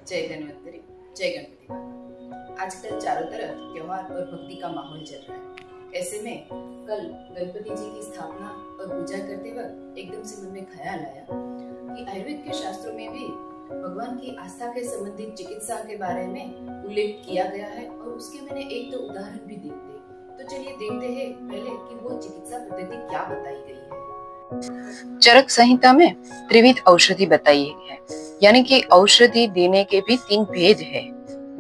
जय धन्वंतरि, जय गणपति बाबा। आजकल चारों तरफ त्योहार और भक्ति का माहौल चल रहा है। ऐसे में कल गणपति जी की स्थापना और पूजा करते वक्त एकदम से मन में ख्याल आया कि आयुर्वेद के शास्त्रों में भी भगवान की आस्था के संबंधित चिकित्सा के बारे में उल्लेख किया गया है और उसके मैंने एक दो उदाहरण भी देखते। तो चलिए देखते हैं पहले कि वो चिकित्सा पद्धति क्या बताई गई है। चरक संहिता में त्रिविध औषधि बताई है, यानी कि औषधि देने के भी 3 भेद है: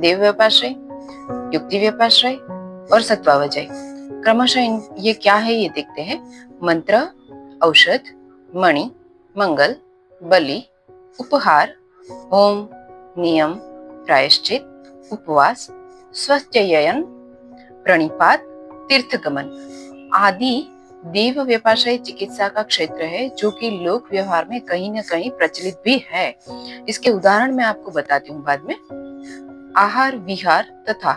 देव व्यपाश्रय, युक्ति व्यपाश्रय और सत्वावजय। क्रमशः ये क्या है ये देखते हैं। मंत्र, औषध, मणि, मंगल, बलि, उपहार, होम, नियम, प्रायश्चित, उपवास, स्वस्त्ययन, प्रणिपात, तीर्थगमन आदि देव व्यपाश्रय चिकित्सा का क्षेत्र है, जो कि लोक व्यवहार में कहीं न कहीं प्रचलित भी है। इसके उदाहरण मैं आपको बताती हूँ बाद में। आहार विहार तथा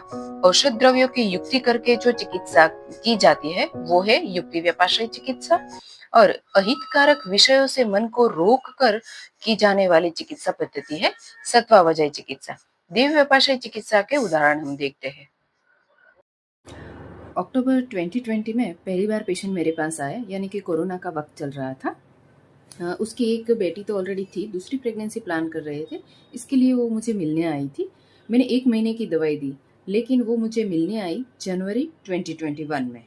औषध द्रव्यों की युक्ति करके जो चिकित्सा की जाती है वो है युक्ति व्यपाश्रय चिकित्सा, और अहितकारक विषयों से मन को रोक कर की जाने वाली चिकित्सा पद्धति है सत्वावजय चिकित्सा। देव व्यपाश्रय चिकित्सा के उदाहरण हम देखते हैं। अक्टूबर 2020 में पहली बार पेशेंट मेरे पास आया, यानी कि कोरोना का वक्त चल रहा था। उसकी एक बेटी तो ऑलरेडी थी, दूसरी प्रेगनेंसी प्लान कर रहे थे, इसके लिए वो मुझे मिलने आई थी। मैंने 1 महीने की दवाई दी, लेकिन वो मुझे मिलने आई जनवरी 2021 में,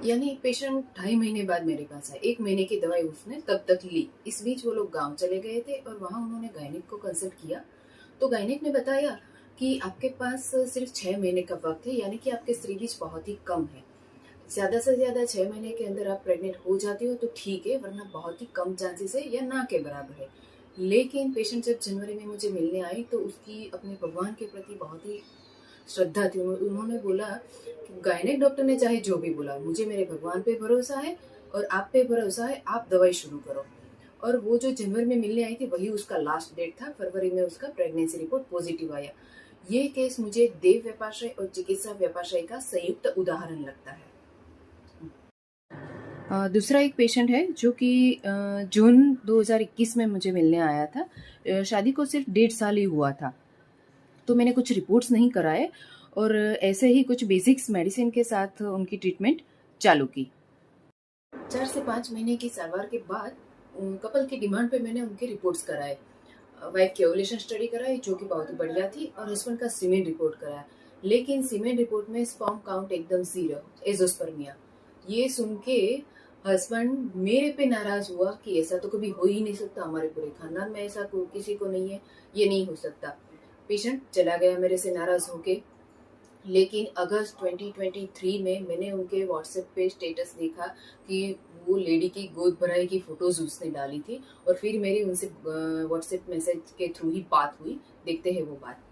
यानी पेशेंट 2.5 महीने बाद मेरे पास आया। 1 महीने की दवाई उसने तब तक ली। इस बीच वो लोग गांव चले गए थे और वहाँ उन्होंने गायनिक को कंसल्ट किया। तो गायनिक ने बताया कि आपके पास सिर्फ 6 महीने का वक्त है, यानी कि आपके स्त्री बीज बहुत ही कम है। ज़्यादा से ज़्यादा 6 महीने के अंदर आप प्रेग्नेंट हो जाती हो तो ठीक है, वरना बहुत ही कम चांसेस है या ना के बराबर है। लेकिन पेशेंट जब जनवरी में मुझे मिलने आई तो उसकी अपने भगवान के प्रति बहुत ही श्रद्धा थी। उन्होंने बोला कि गायनेक डॉक्टर ने चाहे जो भी बोला, मुझे मेरे भगवान पे भरोसा है और आप पे भरोसा है, आप दवाई शुरू करो। और वो जो जनवरी में मिलने आई थी वही उसका लास्ट डेट था। फरवरी में उसका प्रेगनेंसी रिपोर्ट पॉजिटिव आया। ये केस मुझे देव व्यपाश्रय और चिकित्सा व्यपाश्रय का संयुक्त उदाहरण लगता है। दूसरा एक पेशेंट है जो कि जून 2021 में मुझे मिलने आया था। शादी को सिर्फ 1.5 साल ही हुआ था, तो मैंने कुछ रिपोर्ट्स नहीं कराए और ऐसे ही कुछ बेसिक्स मेडिसिन के साथ उनकी ट्रीटमेंट चालू की। 4 से 5 महीने की सारवार के बाद कपल की डिमांड पे मैंने उनके रिपोर्ट्स कराए। वाइफ की ओवुलेशन स्टडी कराई जो कि बहुत ही बढ़िया थी, और हस्बैंड का सीमेन रिपोर्ट कराया। लेकिन सीमेन रिपोर्ट में स्पर्म काउंट एकदम 0, एजोस्पर्मिया। ये सुन के हस्बैंड मेरे पे नाराज हुआ कि ऐसा तो कभी हो ही नहीं सकता, हमारे पूरे खानदान में ऐसा किसी को नहीं है, ये नहीं हो सकता। पेशेंट चला गया मेरे से नाराज होके। लेकिन अगस्त 2023 में मैंने उनके व्हाट्सएप पे स्टेटस देखा कि वो लेडी की गोद भराई की फोटोज उसने डाली थी, और फिर मेरी उनसे व्हाट्सएप मैसेज के थ्रू ही बात हुई। देखते हैं वो बात।